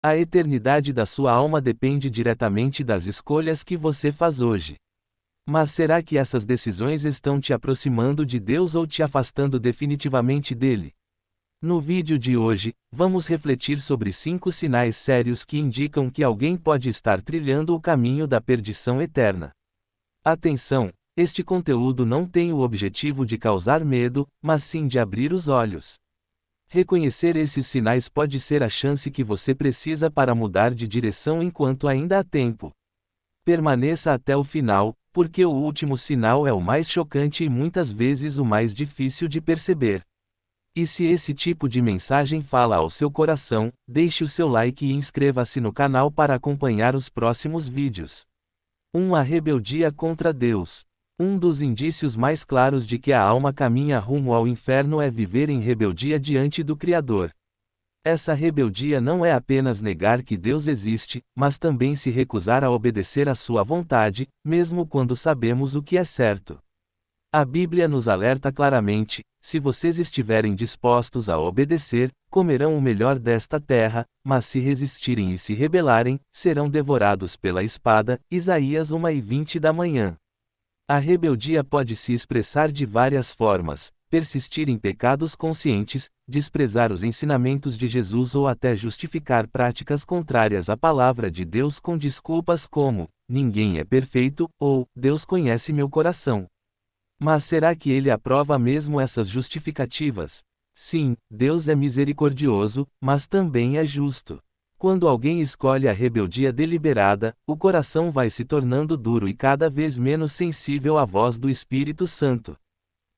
A eternidade da sua alma depende diretamente das escolhas que você faz hoje. Mas será que essas decisões estão te aproximando de Deus ou te afastando definitivamente dele? No vídeo de hoje, vamos refletir sobre 5 sinais sérios que indicam que alguém pode estar trilhando o caminho da perdição eterna. Atenção! Este conteúdo não tem o objetivo de causar medo, mas sim de abrir os olhos. Reconhecer esses sinais pode ser a chance que você precisa para mudar de direção enquanto ainda há tempo. Permaneça até o final, porque o último sinal é o mais chocante e muitas vezes o mais difícil de perceber. E se esse tipo de mensagem fala ao seu coração, deixe o seu like e inscreva-se no canal para acompanhar os próximos vídeos. A rebeldia contra Deus. Um dos indícios mais claros de que a alma caminha rumo ao inferno é viver em rebeldia diante do Criador. Essa rebeldia não é apenas negar que Deus existe, mas também se recusar a obedecer à sua vontade, mesmo quando sabemos o que é certo. A Bíblia nos alerta claramente: se vocês estiverem dispostos a obedecer, comerão o melhor desta terra, mas se resistirem e se rebelarem, serão devorados pela espada. Isaías 1:20 da manhã. A rebeldia pode se expressar de várias formas: persistir em pecados conscientes, desprezar os ensinamentos de Jesus ou até justificar práticas contrárias à palavra de Deus com desculpas como: ninguém é perfeito, ou Deus conhece meu coração. Mas será que ele aprova mesmo essas justificativas? Sim, Deus é misericordioso, mas também é justo. Quando alguém escolhe a rebeldia deliberada, o coração vai se tornando duro e cada vez menos sensível à voz do Espírito Santo.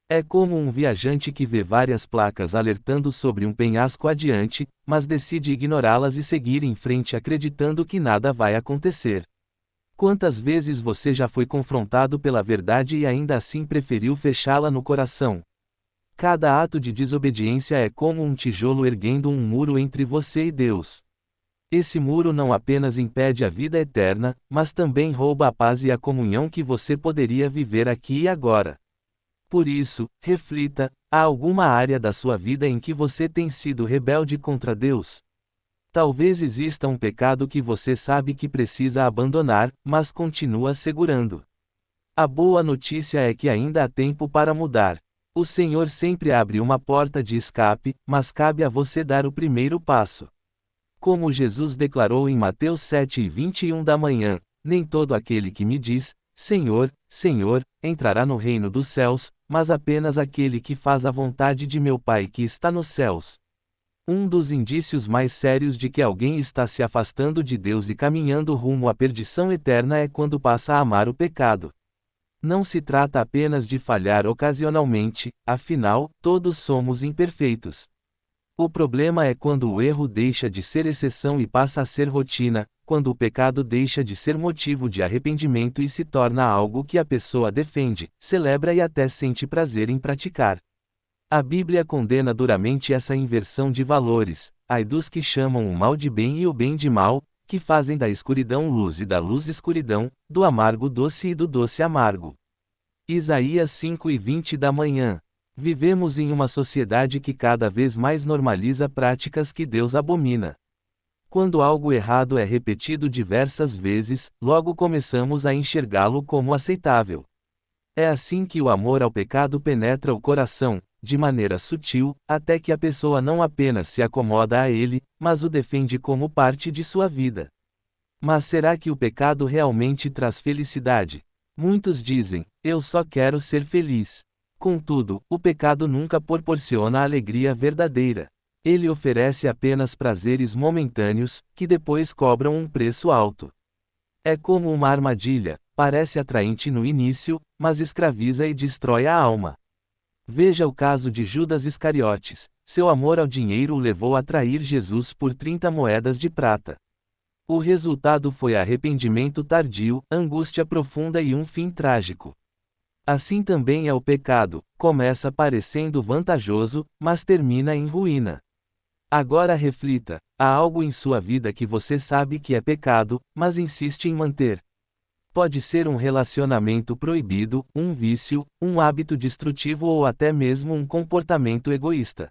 É como um viajante que vê várias placas alertando sobre um penhasco adiante, mas decide ignorá-las e seguir em frente acreditando que nada vai acontecer. Quantas vezes você já foi confrontado pela verdade e ainda assim preferiu fechá-la no coração? Cada ato de desobediência é como um tijolo erguendo um muro entre você e Deus. Esse muro não apenas impede a vida eterna, mas também rouba a paz e a comunhão que você poderia viver aqui e agora. Por isso, reflita: há alguma área da sua vida em que você tem sido rebelde contra Deus? Talvez exista um pecado que você sabe que precisa abandonar, mas continua segurando. A boa notícia é que ainda há tempo para mudar. O Senhor sempre abre uma porta de escape, mas cabe a você dar o primeiro passo. Como Jesus declarou em Mateus 7:21 da manhã: nem todo aquele que me diz, Senhor, Senhor, entrará no reino dos céus, mas apenas aquele que faz a vontade de meu Pai que está nos céus. Um dos indícios mais sérios de que alguém está se afastando de Deus e caminhando rumo à perdição eterna é quando passa a amar o pecado. Não se trata apenas de falhar ocasionalmente, afinal, todos somos imperfeitos. O problema é quando o erro deixa de ser exceção e passa a ser rotina, quando o pecado deixa de ser motivo de arrependimento e se torna algo que a pessoa defende, celebra e até sente prazer em praticar. A Bíblia condena duramente essa inversão de valores. Ai dos que chamam o mal de bem e o bem de mal, que fazem da escuridão luz e da luz escuridão, do amargo doce e do doce amargo. Isaías 5:20 da manhã. Vivemos em uma sociedade que cada vez mais normaliza práticas que Deus abomina. Quando algo errado é repetido diversas vezes, logo começamos a enxergá-lo como aceitável. É assim que o amor ao pecado penetra o coração, de maneira sutil, até que a pessoa não apenas se acomoda a ele, mas o defende como parte de sua vida. Mas será que o pecado realmente traz felicidade? Muitos dizem: eu só quero ser feliz. Contudo, o pecado nunca proporciona alegria verdadeira. Ele oferece apenas prazeres momentâneos, que depois cobram um preço alto. É como uma armadilha: parece atraente no início, mas escraviza e destrói a alma. Veja o caso de Judas Iscariotes. Seu amor ao dinheiro o levou a trair Jesus por 30 moedas de prata. O resultado foi arrependimento tardio, angústia profunda e um fim trágico. Assim também é o pecado: começa parecendo vantajoso, mas termina em ruína. Agora reflita: há algo em sua vida que você sabe que é pecado, mas insiste em manter. Pode ser um relacionamento proibido, um vício, um hábito destrutivo ou até mesmo um comportamento egoísta.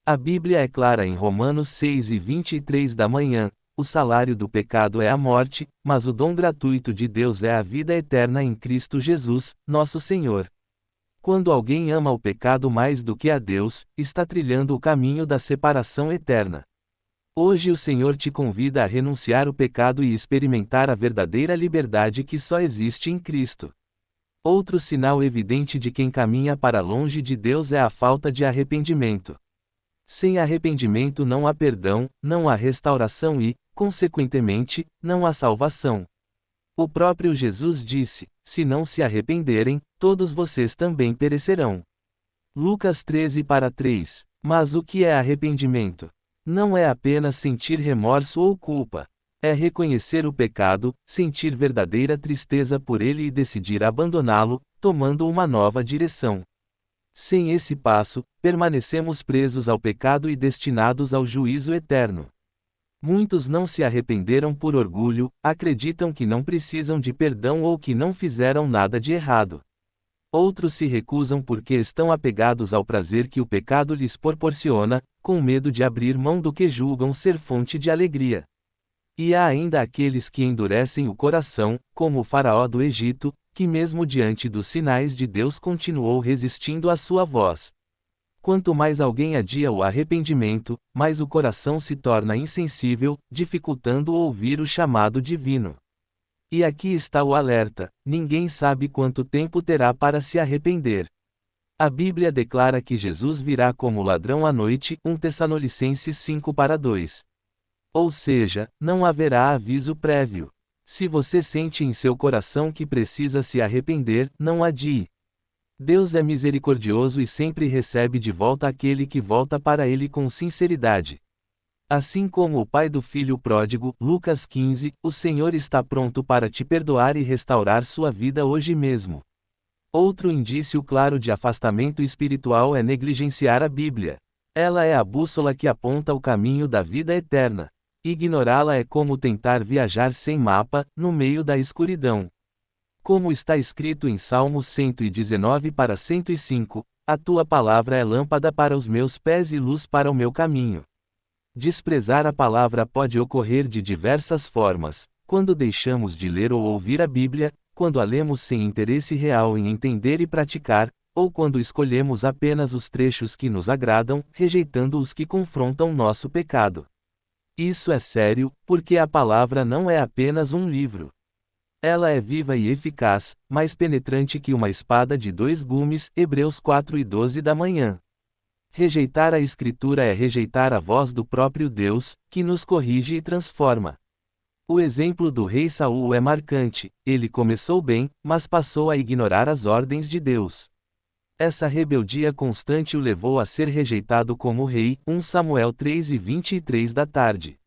A Bíblia é clara em Romanos 6:23 da manhã: o salário do pecado é a morte, mas o dom gratuito de Deus é a vida eterna em Cristo Jesus, nosso Senhor. Quando alguém ama o pecado mais do que a Deus, está trilhando o caminho da separação eterna. Hoje o Senhor te convida a renunciar ao pecado e experimentar a verdadeira liberdade que só existe em Cristo. Outro sinal evidente de quem caminha para longe de Deus é a falta de arrependimento. Sem arrependimento não há perdão, não há restauração e, consequentemente, não há salvação. O próprio Jesus disse: se não se arrependerem, todos vocês também perecerão. Lucas 13:3. Mas o que é arrependimento? Não é apenas sentir remorso ou culpa. É reconhecer o pecado, sentir verdadeira tristeza por ele e decidir abandoná-lo, tomando uma nova direção. Sem esse passo, permanecemos presos ao pecado e destinados ao juízo eterno. Muitos não se arrependeram por orgulho, acreditam que não precisam de perdão ou que não fizeram nada de errado. Outros se recusam porque estão apegados ao prazer que o pecado lhes proporciona, com medo de abrir mão do que julgam ser fonte de alegria. E há ainda aqueles que endurecem o coração, como o faraó do Egito, que mesmo diante dos sinais de Deus continuou resistindo à sua voz. Quanto mais alguém adia o arrependimento, mais o coração se torna insensível, dificultando ouvir o chamado divino. E aqui está o alerta: ninguém sabe quanto tempo terá para se arrepender. A Bíblia declara que Jesus virá como ladrão à noite, 1 Tessalonicenses 5:2. Ou seja, não haverá aviso prévio. Se você sente em seu coração que precisa se arrepender, não adie. Deus é misericordioso e sempre recebe de volta aquele que volta para Ele com sinceridade. Assim como o pai do filho pródigo, Lucas 15, o Senhor está pronto para te perdoar e restaurar sua vida hoje mesmo. Outro indício claro de afastamento espiritual é negligenciar a Bíblia. Ela é a bússola que aponta o caminho da vida eterna. Ignorá-la é como tentar viajar sem mapa, no meio da escuridão. Como está escrito em Salmos 119:105, a tua palavra é lâmpada para os meus pés e luz para o meu caminho. Desprezar a palavra pode ocorrer de diversas formas: quando deixamos de ler ou ouvir a Bíblia, quando a lemos sem interesse real em entender e praticar, ou quando escolhemos apenas os trechos que nos agradam, rejeitando os que confrontam nosso pecado. Isso é sério, porque a palavra não é apenas um livro. Ela é viva e eficaz, mais penetrante que uma espada de dois gumes, Hebreus 4:12 da manhã. Rejeitar a Escritura é rejeitar a voz do próprio Deus, que nos corrige e transforma. O exemplo do rei Saul é marcante: ele começou bem, mas passou a ignorar as ordens de Deus. Essa rebeldia constante o levou a ser rejeitado como rei, 1 Samuel 3:23 da tarde.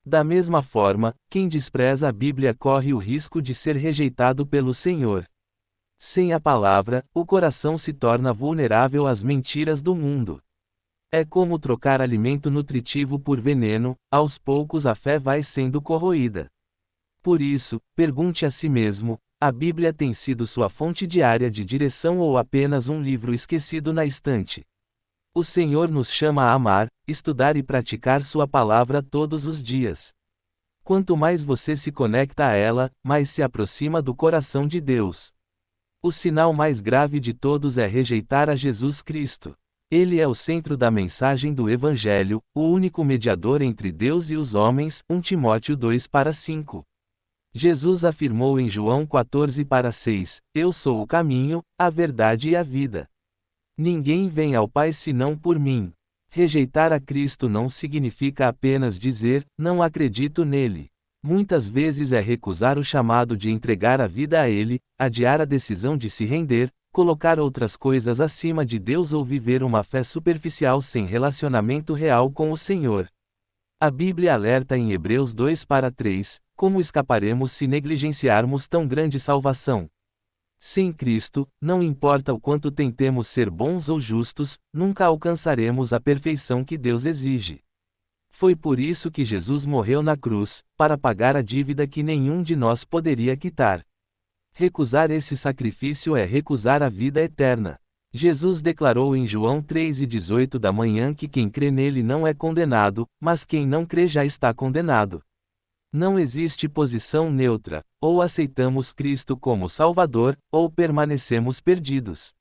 Da mesma forma, quem despreza a Bíblia corre o risco de ser rejeitado pelo Senhor. Sem a palavra, o coração se torna vulnerável às mentiras do mundo. É como trocar alimento nutritivo por veneno, aos poucos a fé vai sendo corroída. Por isso, pergunte a si mesmo: a Bíblia tem sido sua fonte diária de direção ou apenas um livro esquecido na estante? O Senhor nos chama a amar, estudar e praticar sua palavra todos os dias. Quanto mais você se conecta a ela, mais se aproxima do coração de Deus. O sinal mais grave de todos é rejeitar a Jesus Cristo. Ele é o centro da mensagem do Evangelho, o único mediador entre Deus e os homens, 1 Timóteo 2:5. Jesus afirmou em João 14:6, eu sou o caminho, a verdade e a vida. Ninguém vem ao Pai senão por mim. Rejeitar a Cristo não significa apenas dizer, não acredito nele. Muitas vezes é recusar o chamado de entregar a vida a Ele, adiar a decisão de se render, colocar outras coisas acima de Deus ou viver uma fé superficial sem relacionamento real com o Senhor. A Bíblia alerta em Hebreus 2:3, como escaparemos se negligenciarmos tão grande salvação? Sem Cristo, não importa o quanto tentemos ser bons ou justos, nunca alcançaremos a perfeição que Deus exige. Foi por isso que Jesus morreu na cruz, para pagar a dívida que nenhum de nós poderia quitar. Recusar esse sacrifício é recusar a vida eterna. Jesus declarou em João 3:18 da manhã que quem crê nele não é condenado, mas quem não crê já está condenado. Não existe posição neutra: ou aceitamos Cristo como Salvador, ou permanecemos perdidos.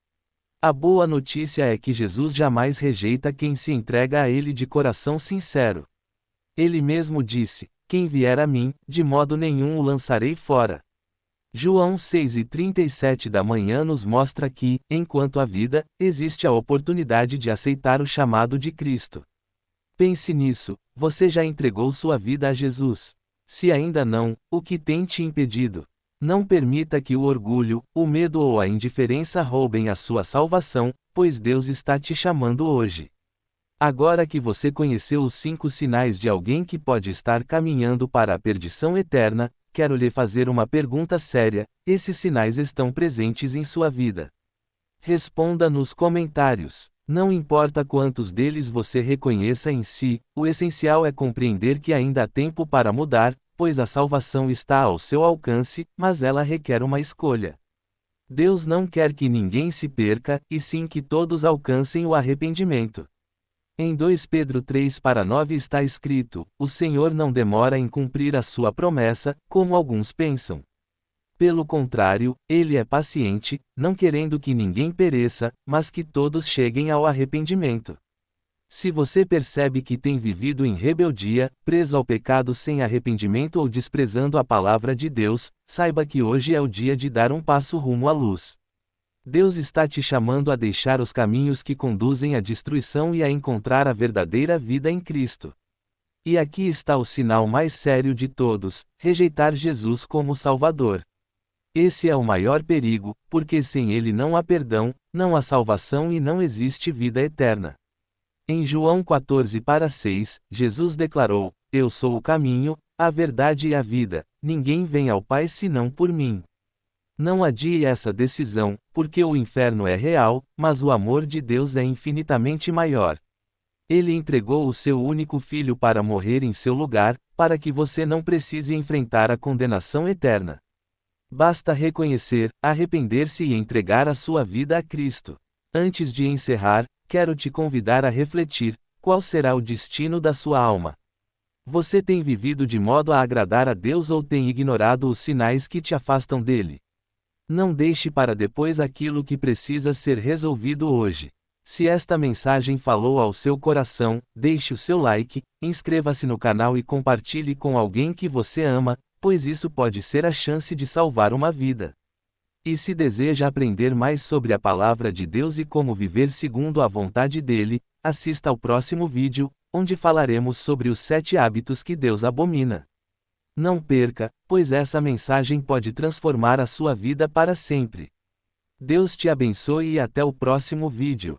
A boa notícia é que Jesus jamais rejeita quem se entrega a Ele de coração sincero. Ele mesmo disse: "Quem vier a mim, de modo nenhum o lançarei fora." João 6:37 da manhã nos mostra que, enquanto há vida, existe a oportunidade de aceitar o chamado de Cristo. Pense nisso: você já entregou sua vida a Jesus? Se ainda não, o que tem te impedido? Não permita que o orgulho, o medo ou a indiferença roubem a sua salvação, pois Deus está te chamando hoje. Agora que você conheceu os 5 sinais de alguém que pode estar caminhando para a perdição eterna, quero lhe fazer uma pergunta séria: esses sinais estão presentes em sua vida? Responda nos comentários. Não importa quantos deles você reconheça em si, o essencial é compreender que ainda há tempo para mudar, pois a salvação está ao seu alcance, mas ela requer uma escolha. Deus não quer que ninguém se perca, e sim que todos alcancem o arrependimento. Em 2 Pedro 3:9 está escrito: "O Senhor não demora em cumprir a sua promessa, como alguns pensam. Pelo contrário, Ele é paciente, não querendo que ninguém pereça, mas que todos cheguem ao arrependimento." Se você percebe que tem vivido em rebeldia, preso ao pecado sem arrependimento ou desprezando a palavra de Deus, saiba que hoje é o dia de dar um passo rumo à luz. Deus está te chamando a deixar os caminhos que conduzem à destruição e a encontrar a verdadeira vida em Cristo. E aqui está o sinal mais sério de todos: rejeitar Jesus como Salvador. Esse é o maior perigo, porque sem Ele não há perdão, não há salvação e não existe vida eterna. Em João 14:6, Jesus declarou: "Eu sou o caminho, a verdade e a vida, ninguém vem ao Pai senão por mim." Não adie essa decisão, porque o inferno é real, mas o amor de Deus é infinitamente maior. Ele entregou o seu único filho para morrer em seu lugar, para que você não precise enfrentar a condenação eterna. Basta reconhecer, arrepender-se e entregar a sua vida a Cristo. Antes de encerrar, quero te convidar a refletir: qual será o destino da sua alma? Você tem vivido de modo a agradar a Deus ou tem ignorado os sinais que te afastam dele? Não deixe para depois aquilo que precisa ser resolvido hoje. Se esta mensagem falou ao seu coração, deixe o seu like, inscreva-se no canal e compartilhe com alguém que você ama, pois isso pode ser a chance de salvar uma vida. E se deseja aprender mais sobre a palavra de Deus e como viver segundo a vontade dele, assista ao próximo vídeo, onde falaremos sobre os 7 hábitos que Deus abomina. Não perca, pois essa mensagem pode transformar a sua vida para sempre. Deus te abençoe e até o próximo vídeo.